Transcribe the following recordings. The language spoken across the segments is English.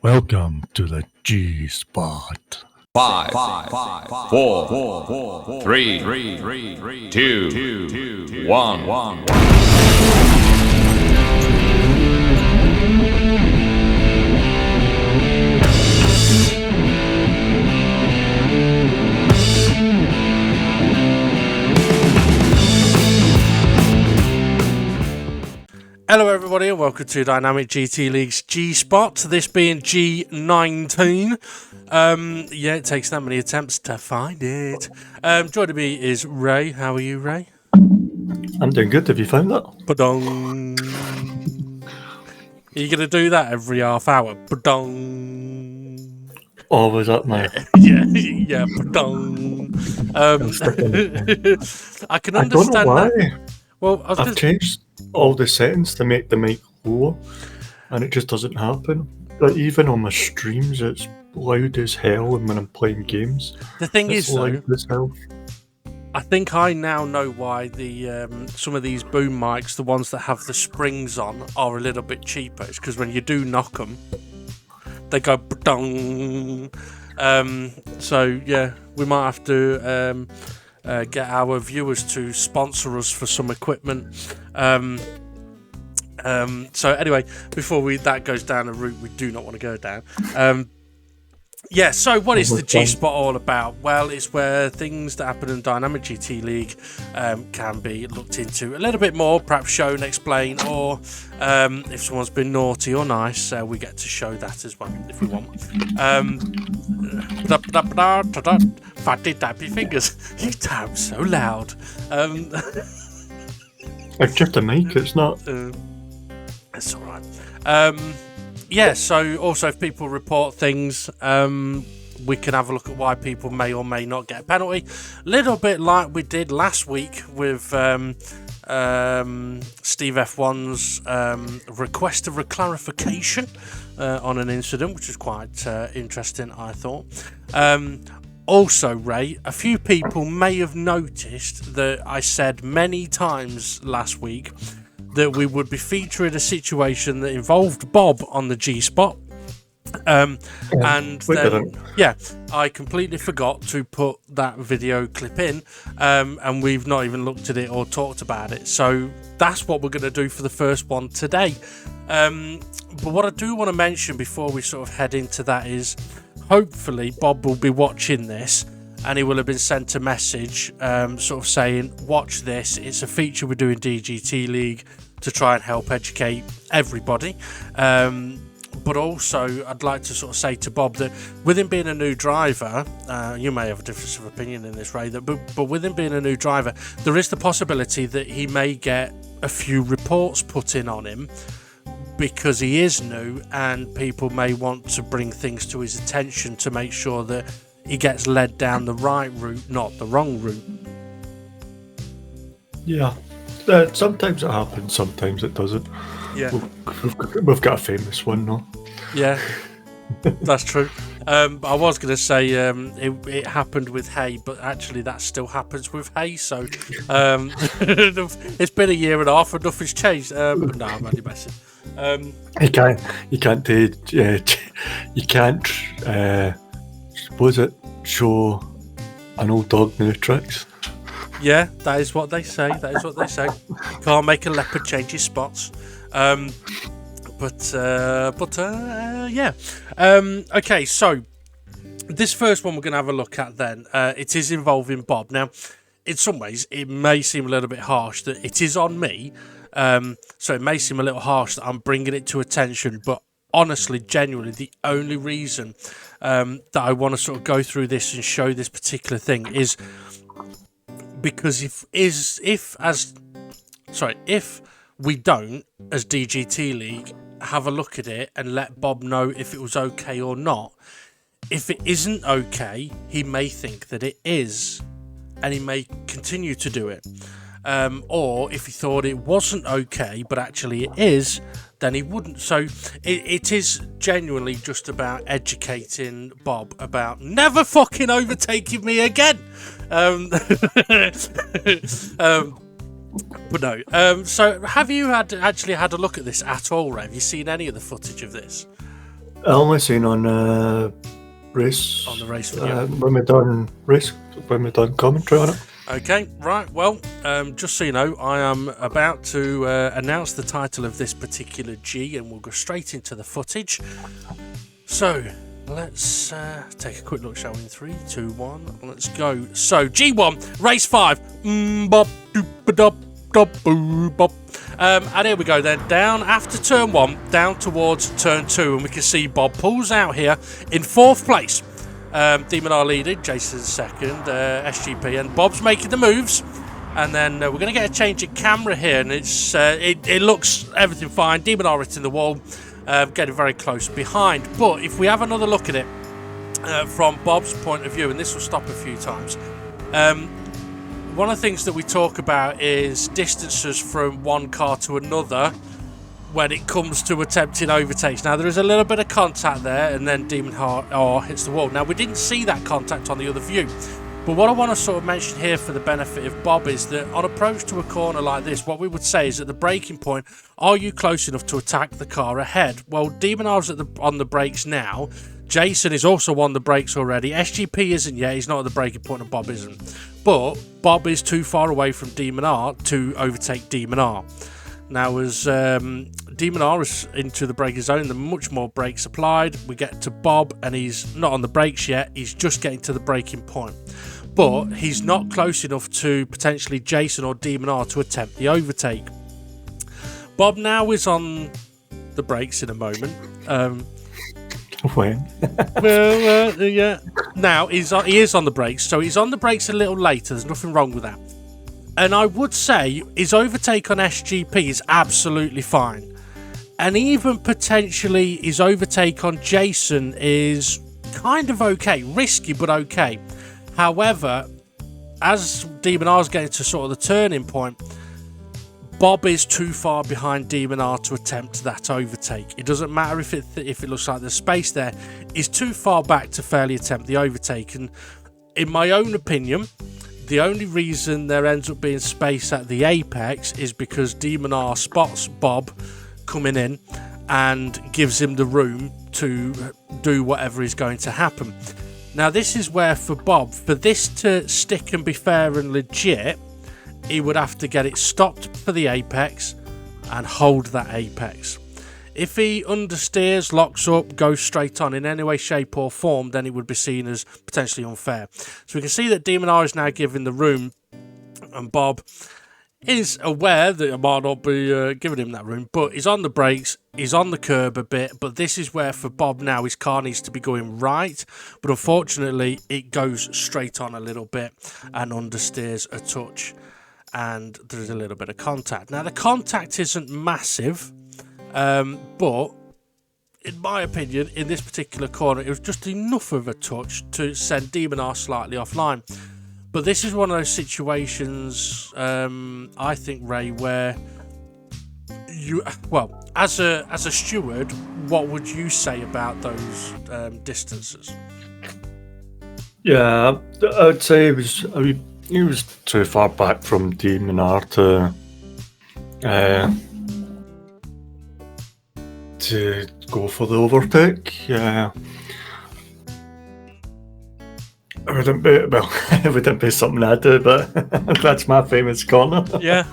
Welcome to the G-Spot. Five, four, three, two, one. Hello everybody and welcome to Dynamic GT League's G-Spot, this being G19. Yeah, it takes that many attempts to find it. Joining me is Ray. How are you, Ray? I'm doing good. Have you found that? Ba-dong. Are you going to do that every half hour? Ba-dong. Oh, was that my... yeah, ba-dong. I can understand I don't know why. that. Well, I've changed all the settings to make the mic lower, and it just doesn't happen. Like, even on my streams, it's loud as hell, and when I'm playing games, the thing it's is, loud as hell. I think I now know why the some of these boom mics, the ones that have the springs on, are a little bit cheaper. It's because when you do knock them, they go ba-dong. So yeah, we might have to get our viewers to sponsor us for some equipment. So anyway, before that goes down a route we do not want to go down. Yeah, so what is the G-Spot all about? Well, it's where things that happen in Dynamic GT League can be looked into a little bit more, perhaps shown, explained, or if someone's been naughty or nice, we get to show that as well if we want. Fatty tappy fingers. You tap so loud. It's just a mic, it's not... It's alright. Yeah, so also if people report things, we can have a look at why people may or may not get a penalty. Little bit like we did last week with Steve F1's request of a clarification on an incident, which is quite interesting, I thought. Also, Ray, a few people may have noticed that I said many times last week that we would be featuring a situation that involved Bob on the G-Spot. And then, yeah, I completely forgot to put that video clip in, and we've not even looked at it or talked about it. So that's what we're going to do for the first one today. But what I do want to mention before we sort of head into that is, hopefully Bob will be watching this and he will have been sent a message sort of saying, watch this, it's a feature we're doing DGT League to try and help educate everybody. But also, I'd like to sort of say to Bob that with him being a new driver, you may have a difference of opinion in this, Ray, but with him being a new driver, there is the possibility that he may get a few reports put in on him because he is new, and people may want to bring things to his attention to make sure that he gets led down the right route, not the wrong route. Yeah. Sometimes it happens, sometimes it doesn't. Yeah. We've got a famous one, though. Yeah, that's true. I was going to say it happened with Hay, but actually that still happens with Hay. So it's been a year and a half and nothing's changed. But no, I'm only messing. You can't suppose it, show an old dog new tricks. Yeah, that is what they say. Can't make a leopard change his spots. Yeah. Okay, so this first one we're going to have a look at then. It is involving Bob. Now, in some ways, it may seem a little bit harsh that it is on me. So it may seem a little harsh that I'm bringing it to attention, but honestly, genuinely, the only reason that I want to sort of go through this and show this particular thing is because if we don't, as DGT League, have a look at it and let Bob know if it was okay or not. If it isn't okay, he may think that it is, and he may continue to do it. Or if he thought it wasn't okay, but actually it is, then he wouldn't. So it is genuinely just about educating Bob about never fucking overtaking me again. But no. So have you actually had a look at this at all, Ray? Have you seen any of the footage of this? I only seen on race. On the race video. When we done commentary on it. Okay, right, well, just so you know, I am about to announce the title of this particular G, and we'll go straight into the footage. So, let's take a quick look, shall we? In 3, 2, 1, let's go. So, G1, race 5. Mmmbob, doop-a-dop, dop-boo-bop. And here we go then, down after turn 1, down towards turn 2, and we can see Bob pulls out here in 4th place. Demon R leading, Jason's second, SGP, and Bob's making the moves. And then we're going to get a change of camera here, and it looks everything fine. Demon R hitting the wall, getting very close behind. But if we have another look at it from Bob's point of view, and this will stop a few times, one of the things that we talk about is distances from one car to another when it comes to attempting overtakes. Now, there is a little bit of contact there, and then Demon R hits the wall. Now, we didn't see that contact on the other view, but what I want to sort of mention here for the benefit of Bob is that on approach to a corner like this, what we would say is at the braking point, are you close enough to attack the car ahead? Well, Demon R's on the brakes now. Jason is also on the brakes already. SGP isn't yet. He's not at the braking point, and Bob isn't. But Bob is too far away from Demon R to overtake Demon R. Now, as Demon R is into the braking zone, there's much more brakes applied. We get to Bob, and he's not on the brakes yet. He's just getting to the braking point. But he's not close enough to potentially Jason or Demon R to attempt the overtake. Bob now is on the brakes in a moment. When? Yeah. Now, he is on the brakes, so he's on the brakes a little later. There's nothing wrong with that. And I would say his overtake on SGP is absolutely fine. And even potentially his overtake on Jason is kind of okay. Risky, but okay. However, as Demon R's getting to sort of the turning point, Bob is too far behind Demon R to attempt that overtake. It doesn't matter if it looks like there's space there. He's too far back to fairly attempt the overtake. And in my own opinion, the only reason there ends up being space at the apex is because Demon R spots Bob coming in and gives him the room to do whatever is going to happen. Now, this is where for Bob, for this to stick and be fair and legit, he would have to get it stopped for the apex and hold that apex. If he understeers, locks up, goes straight on in any way, shape or form, then it would be seen as potentially unfair. So we can see that Demon R is now given the room, and Bob is aware that it might not be giving him that room, but he's on the brakes, he's on the curb a bit, but this is where for Bob now his car needs to be going right, but unfortunately it goes straight on a little bit and understeers a touch, and there's a little bit of contact. Now, the contact isn't massive, but in my opinion, in this particular corner, it was just enough of a touch to send Demon R slightly offline. But this is one of those situations, I think, Ray, where as a steward, what would you say about those distances? Yeah, I'd say he was too far back from Demon R to go for the overtake. Yeah. It wouldn't be something I do, but that's my famous corner. Yeah.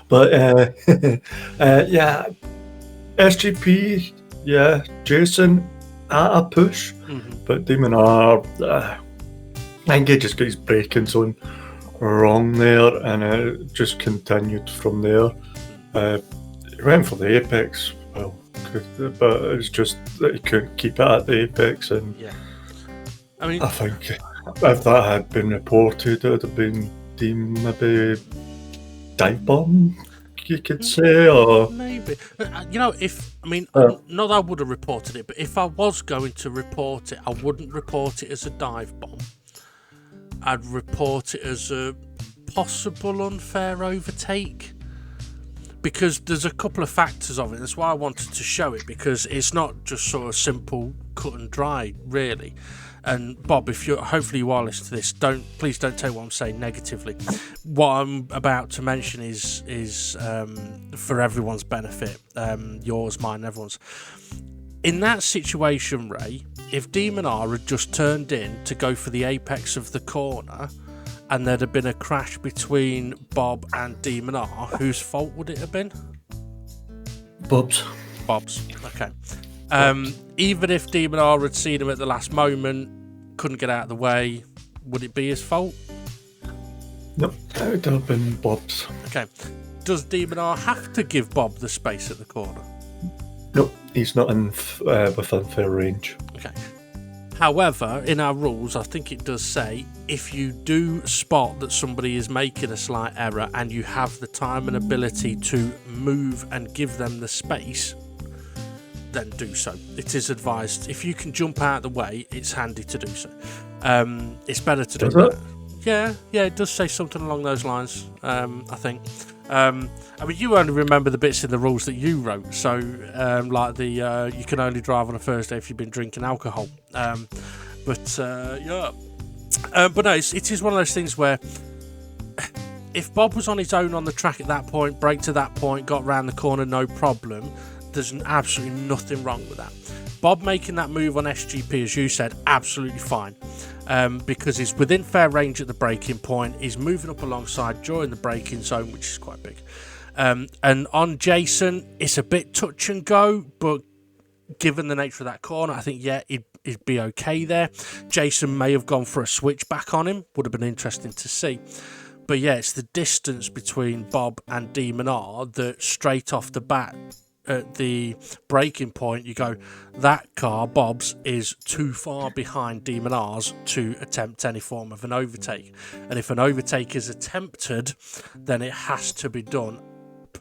But yeah, SGP, yeah, Jason at a push, but Demon R, I think he just got his braking zone wrong there, and it just continued from there. He went for the apex, well, but it's just that he couldn't keep it at the apex, and yeah. I mean, I think if that had been reported, it would have been deemed maybe dive bomb, you could say, or maybe. Not that I would have reported it, but if I was going to report it, I wouldn't report it as a dive bomb. I'd report it as a possible unfair overtake, because there's a couple of factors of it. That's why I wanted to show it, because it's not just sort of simple cut and dry, really. And Bob, hopefully you are listening to this, please don't take what I'm saying negatively. What I'm about to mention is for everyone's benefit, yours, mine, everyone's. In that situation, Ray, if Demon R had just turned in to go for the apex of the corner and there'd have been a crash between Bob and Demon R, whose fault would it have been? Bob's. Okay. Even if Demon R had seen him at the last moment, couldn't get out of the way, would it be his fault? Nope, that would have been Bob's. Okay. Does Demon R have to give Bob the space at the corner? Nope, he's not in within fair range. Okay. However, in our rules, I think it does say if you do spot that somebody is making a slight error and you have the time and ability to move and give them the space, then do so. It is advised. If you can jump out of the way, it's handy to do so. It's better to do that. Yeah, it does say something along those lines, I think. I mean, you only remember the bits in the rules that you wrote, so like the you can only drive on a Thursday if you've been drinking alcohol. But no, it is one of those things where if Bob was on his own on the track at that point, braked to that point, got round the corner, no problem, there's absolutely nothing wrong with that. Bob making that move on SGP, as you said, absolutely fine. Because he's within fair range at the braking point, he's moving up alongside during the braking zone, which is quite big. And on Jason, it's a bit touch and go, but given the nature of that corner, I think, yeah, he'd be okay there. Jason may have gone for a switchback on him, would have been interesting to see. But yeah, it's the distance between Bob and Demon R that straight off the bat, at the braking point, you go, that car, Bob's, is too far behind Demon R's to attempt any form of an overtake. And if an overtake is attempted, then it has to be done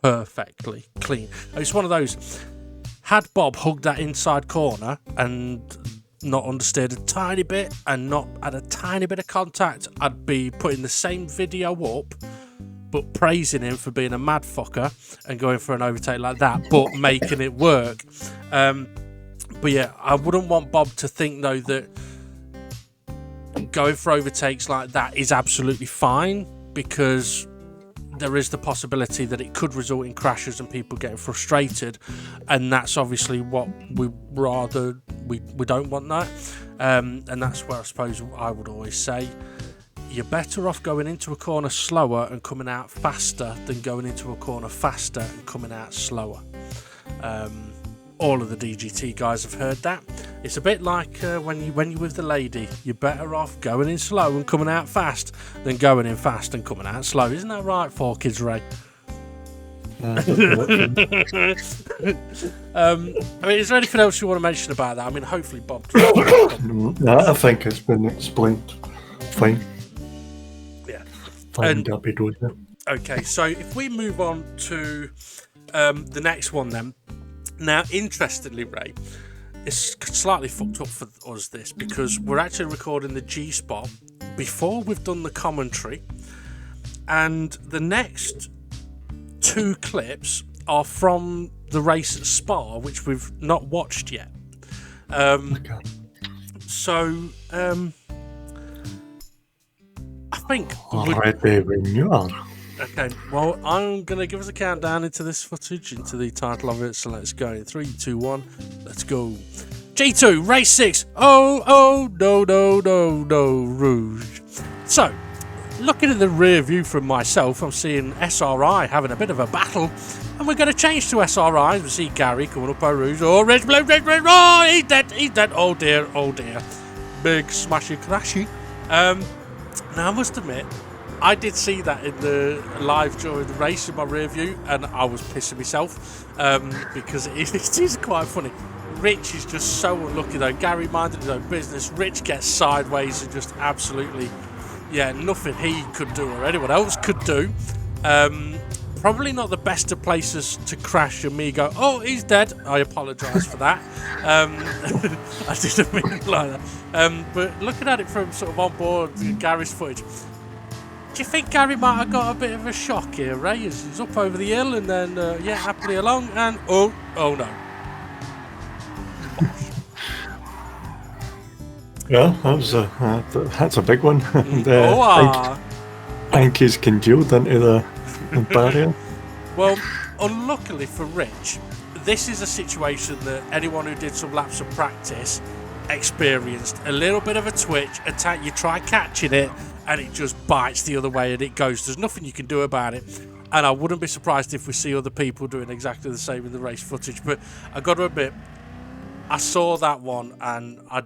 perfectly clean. It's one of those, had Bob hugged that inside corner and not understeered a tiny bit and not had a tiny bit of contact, I'd be putting the same video up but praising him for being a mad fucker and going for an overtake like that, but making it work. But yeah, I wouldn't want Bob to think, though, that going for overtakes like that is absolutely fine, because there is the possibility that it could result in crashes and people getting frustrated, and that's obviously what we don't want that. And that's where I suppose I would always say, you're better off going into a corner slower and coming out faster than going into a corner faster and coming out slower. All of the DGT guys have heard that. It's a bit like when you're with the lady, you're better off going in slow and coming out fast than going in fast and coming out slow. Isn't that right, 4Kids Ray? I mean, is there anything else you want to mention about that? I mean, hopefully Bob... No, I think it's been explained fine. Okay, so if we move on to the next one then. Now, interestingly, Ray, it's slightly fucked up for us, this, because we're actually recording the G-Spot before we've done the commentary, and the next two clips are from the race at Spa, which we've not watched yet. So, I think... Okay, well, I'm going to give us a countdown into this footage, into the title of it, so let's go. In 3, 2, 1, let's go. G2, race 6. Oh, no, Rouge. So, looking at the rear view from myself, I'm seeing SRI having a bit of a battle, and we're going to change to SRI. We see Gary coming up by Rouge. Oh, red, oh, he's dead, oh dear. Big smashy crashy. Now, I must admit, I did see that in the live during the race in my rear view, and I was pissing myself because it is quite funny. Rich is just so unlucky, though. Gary minded his own business. Rich gets sideways and just absolutely, nothing he could do or anyone else could do. Probably not the best of places to crash and me go, oh, he's dead. I apologise for that. I didn't mean it like that. But looking at it from sort of on board Gary's footage, do you think Gary might have got a bit of a shock here, Ray? He's up over the hill and then, happily along, and oh no. Yeah, that's a big one. I think he's congealed into the barrier. Well, unluckily for Rich, this is a situation that anyone who did some laps of practice experienced. A little bit of a twitch, you try catching it, and it just bites the other way and it goes. There's nothing you can do about it. And I wouldn't be surprised if we see other people doing exactly the same in the race footage. But I got to admit, I saw that one, and I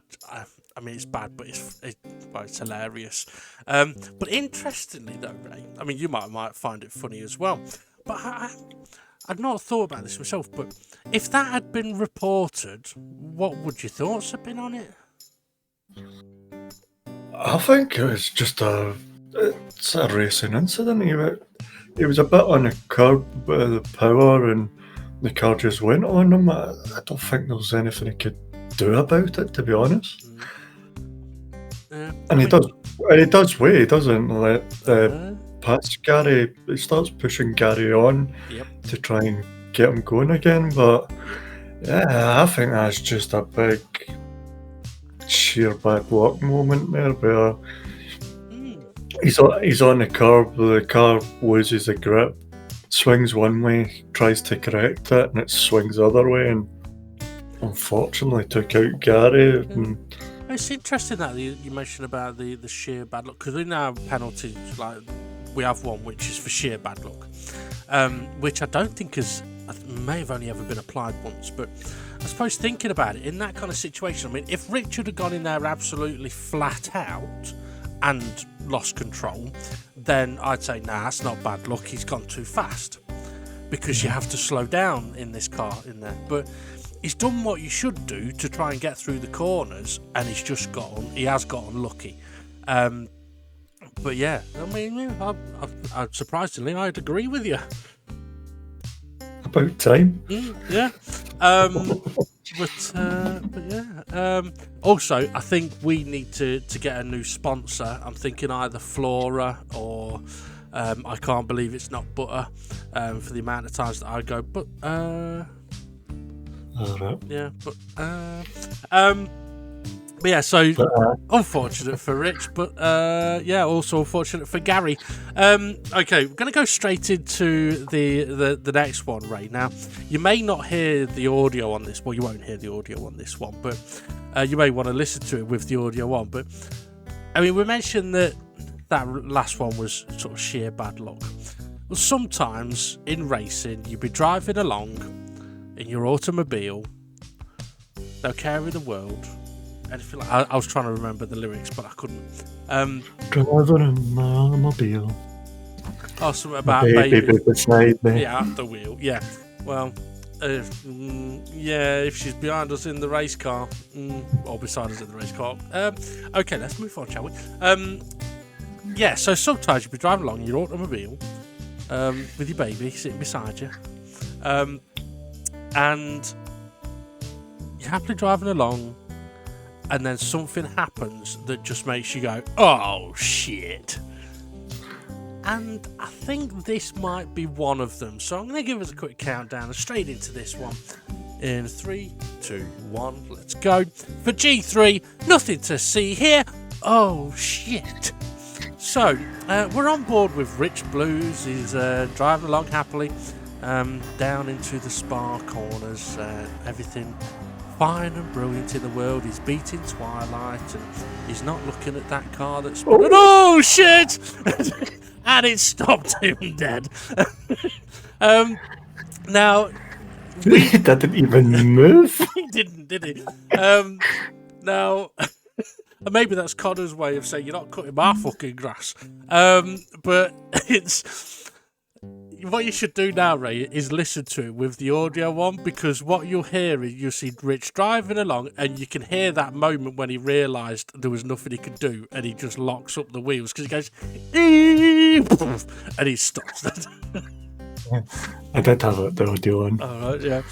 mean, it's bad, but it's hilarious. But interestingly, though, Ray, I mean, you might find it funny as well. But I'd not thought about this myself. But if that had been reported, what would your thoughts have been on it? I think it was just it's a racing incident. He was a bit on the curb with the power, and the car just went on him. I don't think there was anything he could do about it, to be honest. And he does wait. He doesn't let pass Gary. He starts pushing Gary on to try and get him going again. But yeah, I think that's just a big sheer bad luck moment there, where he's on the curb, the car loses the grip, swings one way, tries to correct it, and it swings the other way, and unfortunately took out Gary. And it's interesting that you mentioned about the sheer bad luck, because in our penalties, like, we have one which is for sheer bad luck, which I don't think may have only ever been applied once. But I suppose thinking about it, in that kind of situation, I mean, if Richard had gone in there absolutely flat out and lost control, then I'd say, nah, that's not bad luck, he's gone too fast, because you have to slow down in this car in there. But he's done what you should do to try and get through the corners, and he has gotten lucky. But yeah, I mean, I surprisingly, I'd agree with you. About time. Yeah. But yeah. Also, I think we need to get a new sponsor. I'm thinking either Flora or I can't believe it's not butter, for the amount of times that I go, but yeah, but yeah, so unfortunate for Rich, but yeah, also unfortunate for Gary. Okay, we're going to go straight into the next one right now. You may not hear the audio on this, well, you won't hear the audio on this one, but you may want to listen to it with the audio on. But I mean, we mentioned that last one was sort of sheer bad luck. Well, sometimes in racing, you'd be driving along in your automobile, no care in the world. Anything like, I was trying to remember the lyrics, but I couldn't. Driving in my automobile. Oh, something about baby beside me. Yeah, at the wheel. Yeah. Well, yeah, if she's behind us in the race car, or beside us in the race car. Okay, let's move on, shall we? Yeah. So sometimes you'll be driving along in your automobile, with your baby sitting beside you, and you're happily driving along. And then something happens that just makes you go, oh shit. And I think this might be one of them. So I'm going to give us a quick countdown and straight into this one. In 3, 2, 1, let's go. For G3, nothing to see here. Oh shit. So we're on board with Rich Blues. He's driving along happily down into the Spa corners. Everything fine and brilliant in the world. He's beating Twilight, and he's not looking at that car that's oh shit. And it stopped him dead. Now he didn't even move. He didn't, did he? Now maybe that's Connor's way of saying you're not cutting my fucking grass. But it's what you should do now, Ray, is listen to it with the audio on, because what you'll hear is you'll see Rich driving along, and you can hear that moment when he realised there was nothing he could do, and he just locks up the wheels because he goes, and he stops. I did have the audio on. All right, yeah.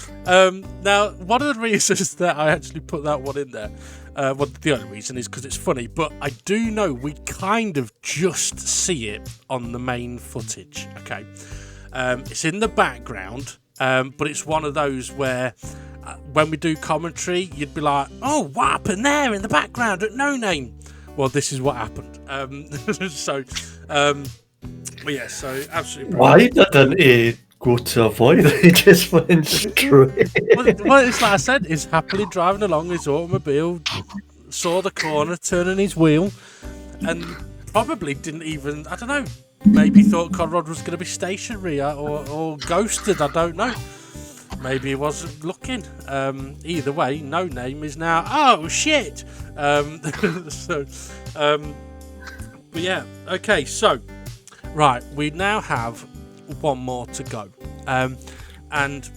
Now, one of the reasons that I actually put that one in there, well, the only reason is because it's funny, but I do know we kind of just see it on the main footage, okay? It's in the background, but it's one of those where when we do commentary, you'd be like, oh, what happened there in the background at No Name? Well, this is what happened. But yeah, so absolutely brilliant. Why didn't he go to avoid it. He just went straight. Well, it's like I said, he's happily driving along his automobile, saw the corner, turning his wheel, and probably didn't even, I don't know, maybe thought Conrad was going to be stationary or ghosted, I don't know. Maybe he wasn't looking. Either way, No Name is now, oh shit! But yeah, okay, so, right, we now have one more to go. And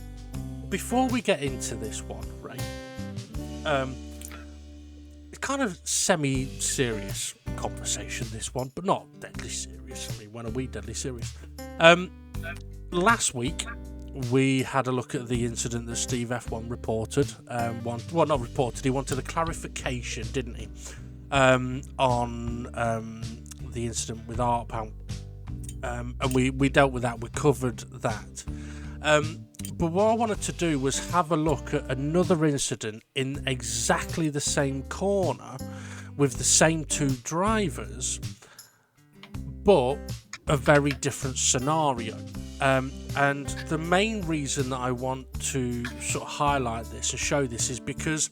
before we get into this one, right, it's kind of semi-serious conversation, this one, but not deadly serious. I mean, when are we deadly serious? Last week, we had a look at the incident that Steve F1 reported. Not reported, he wanted a clarification, didn't he? On the incident with ArtPal. And we dealt with that, we covered that. But what I wanted to do was have a look at another incident in exactly the same corner with the same two drivers, but a very different scenario. And the main reason that I want to sort of highlight this and show this is because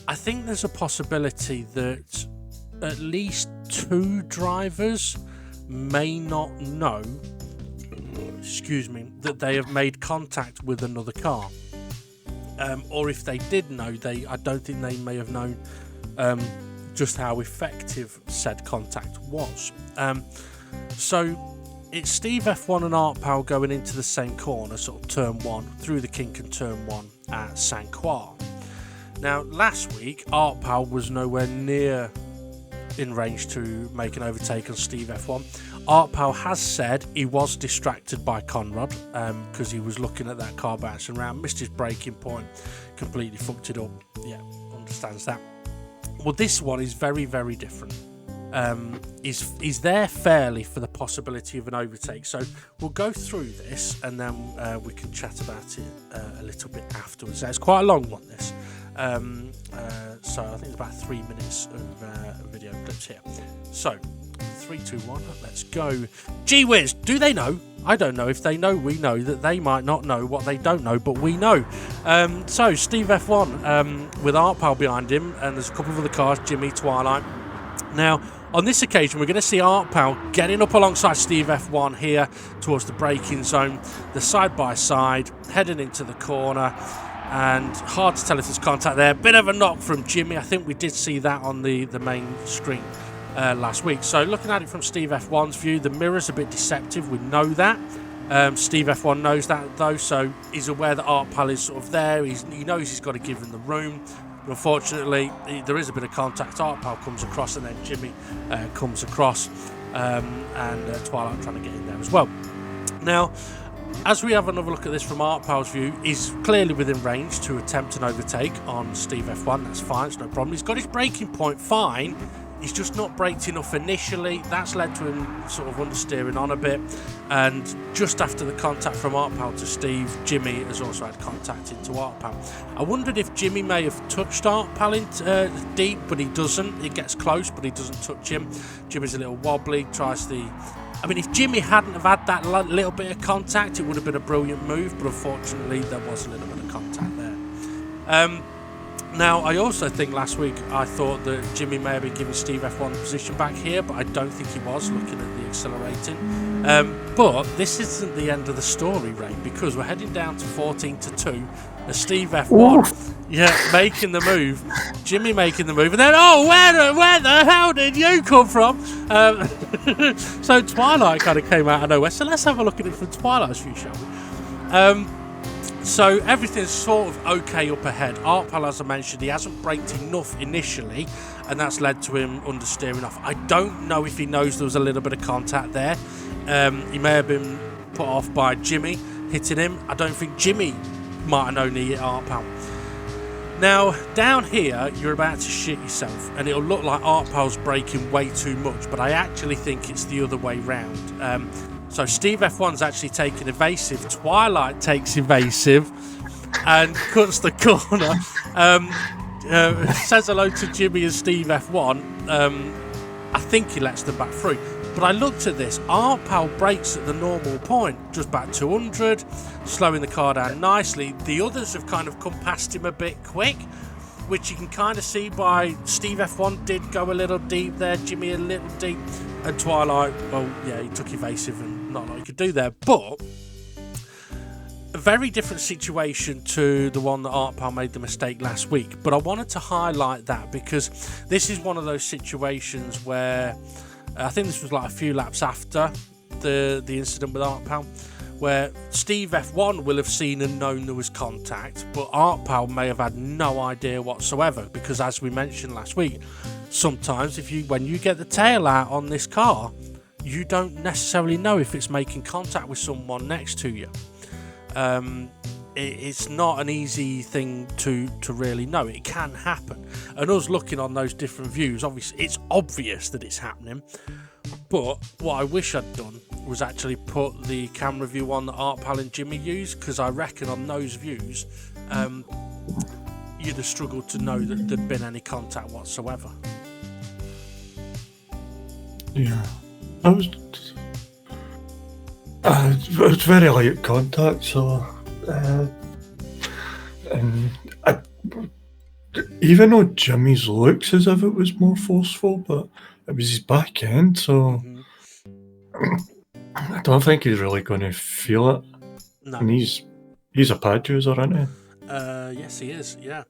I think there's a possibility that at least two drivers may not know, that they have made contact with another car. Or if they did know, I don't think they may have known just how effective said contact was. So it's Steve F1 and ArtPal going into the same corner, sort of turn one, through the kink and turn one at Saint Croix. Now, last week, ArtPal was nowhere near in range to make an overtake on Steve F1. ArtPal has said he was distracted by Conrad because he was looking at that car bouncing around, missed his braking point, completely fucked it up. Yeah, understands that. Well, this one is very, very different. He's there fairly for the possibility of an overtake. So we'll go through this and then we can chat about it a little bit afterwards. It's quite a long one, this. So I think it's about 3 minutes of video clips here. So 3, 2, 1, let's go. Gee whiz, do they know? I don't know if they know. We know that they might not know what they don't know, but we know. So Steve F1 with ArtPal behind him, and there's a couple of other cars, Jimmy, Twilight. Now, on this occasion, we're going to see ArtPal getting up alongside Steve F1 here towards the braking zone. They're side by side, heading into the corner, and hard to tell if there's contact there. Bit of a knock from Jimmy. I think we did see that on the main screen last week. So looking at it from Steve F1's view, the mirror's a bit deceptive. We know that. Steve F1 knows that though, so he's aware that ArtPal is sort of there. He knows he's got to give him the room. But unfortunately, there is a bit of contact. ArtPal comes across, and then Jimmy comes across, and Twilight trying to get in there as well. Now, as we have another look at this from ArtPal's view, he's clearly within range to attempt an overtake on Steve F1. That's fine, it's no problem. He's got his braking point fine. He's just not braked enough initially. That's led to him sort of understeering on a bit. And just after the contact from ArtPal to Steve, Jimmy has also had contact into ArtPal. I wondered if Jimmy may have touched ArtPal deep, but he doesn't. He gets close, but he doesn't touch him. Jimmy's a little wobbly, tries the... I mean, if Jimmy hadn't have had that little bit of contact, it would have been a brilliant move, but unfortunately, there was a little bit of contact there. Now, I also think last week I thought that Jimmy may have been giving Steve F1 the position back here, but I don't think he was, looking at the accelerating. But this isn't the end of the story, Ray, because we're heading down to 14-2. Steve F1, making the move. Jimmy making the move, and then, where the hell did you come from? So Twilight kind of came out of nowhere. So let's have a look at it from Twilight's view, shall we? So everything's sort of okay up ahead. ArtPal, as I mentioned, he hasn't braked enough initially, and that's led to him understeering off. I don't know if he knows there was a little bit of contact there. He may have been put off by Jimmy hitting him. I don't think Jimmy might have known he hit ArtPal. Now, down here, you're about to shit yourself, and it'll look like ArtPal's braking way too much, but I actually think it's the other way round. So Steve F1's actually taking evasive, Twilight takes evasive, and cuts the corner. Says hello to Jimmy and Steve F1. I think he lets them back through. But I looked at this. Art Pal brakes at the normal point, just about 200, slowing the car down nicely. The others have kind of come past him a bit quick, which you can kind of see by Steve F1 did go a little deep there, Jimmy a little deep, and Twilight, well, yeah, he took evasive and not a lot he could do there. But a very different situation to the one that Art Pal made the mistake last week. But I wanted to highlight that because this is one of those situations where I think this was like a few laps after the incident with Art Pal, where Steve F1 will have seen and known there was contact, but Art Pal may have had no idea whatsoever, because as we mentioned last week, sometimes when you get the tail out on this car, you don't necessarily know if it's making contact with someone next to you. It's not an easy thing to really know. It can happen, and us looking on those different views, obviously it's obvious that it's happening. But what I wish I'd done was actually put the camera view on that Art Pal and Jimmy used, because I reckon on those views you'd have struggled to know that there'd been any contact whatsoever. Yeah, it was very light contact, so and even though Jimmy's looks as if it was more forceful, but it was his back end, so I don't think he's really going to feel it. No. And he's a pad user, isn't he? Yes, he is. Yeah.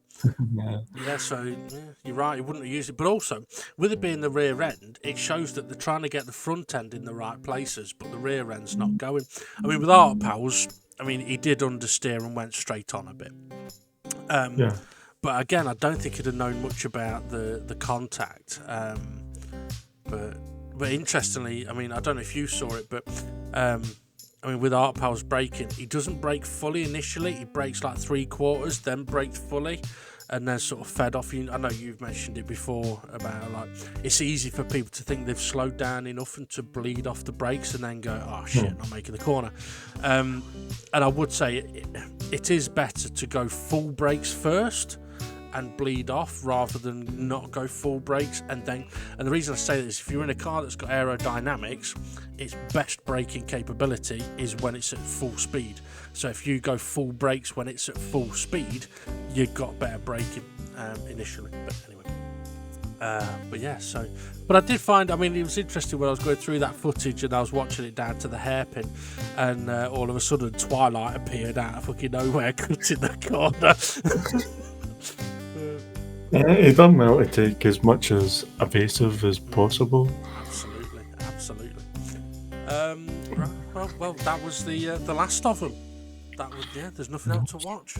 Yeah. So you're right, he wouldn't have used it. But also, with it being the rear end, it shows that they're trying to get the front end in the right places, but the rear end's not going. I mean, with Art Pal's, he did understeer and went straight on a bit. Yeah. But again, I don't think he'd have known much about the contact. But interestingly, I don't know if you saw it, but with Art Pal's braking, he doesn't brake fully initially. He brakes like 3/4, then brakes fully, and then sort of fed off. I know you've mentioned it before about like it's easy for people to think they've slowed down enough and to bleed off the brakes and then go, oh shit, not making the corner. And I would say it is better to go full brakes first and bleed off rather than not go full brakes and the reason I say that is if you're in a car that's got aerodynamics, its best braking capability is when it's at full speed. So if you go full brakes when it's at full speed, you've got better braking initially. But anyway, but I did find, it was interesting when I was going through that footage and I was watching it down to the hairpin, and all of a sudden Twilight appeared out of fucking nowhere, cutting the corner. Yeah, he done well to take as much as evasive as possible. Absolutely. Right, well, that was the last of them. That was there's nothing else to watch.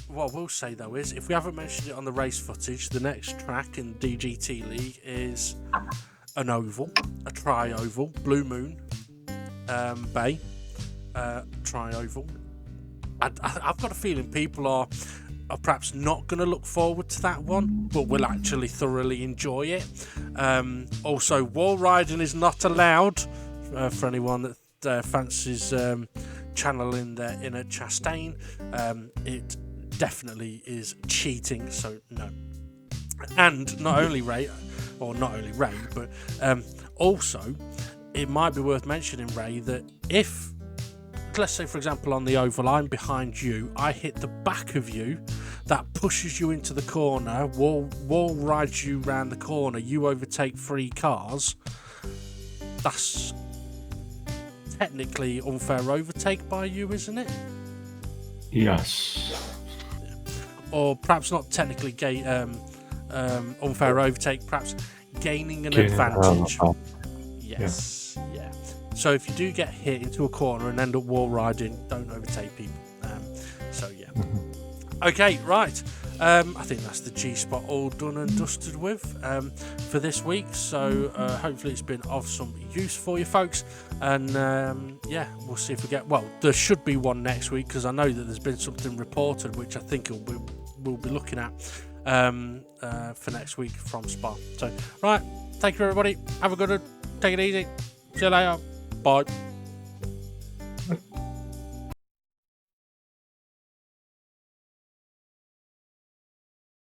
What I will say though is, if we haven't mentioned it on the race footage, the next track in DGT League is an oval, a tri-oval, Blue Moon Bay tri-oval. I've got a feeling people are perhaps not going to look forward to that one, but will actually thoroughly enjoy it. Also, wall riding is not allowed for anyone that fancies channeling their inner Chastain. It definitely is cheating, so no. And not only Ray, but also it might be worth mentioning, Ray, that if, let's say for example on the oval, I'm behind you, I hit the back of you, that pushes you into the corner, wall rides you round the corner, you overtake 3 cars, that's technically unfair overtake by you, isn't it? Yes. Or perhaps not technically unfair overtake, perhaps gaining an advantage. Yes, yeah. So if you do get hit into a corner and end up wall riding, don't overtake people. Okay, right. I think that's the G-Spot all done and dusted with for this week. So hopefully it's been of some use for you folks. And we'll see if we get... Well, there should be one next week, because I know that there's been something reported, which I think we'll be looking at for next week from Spa. So, right. Thank you, everybody. Have a good one. Take it easy. See you later. Bye.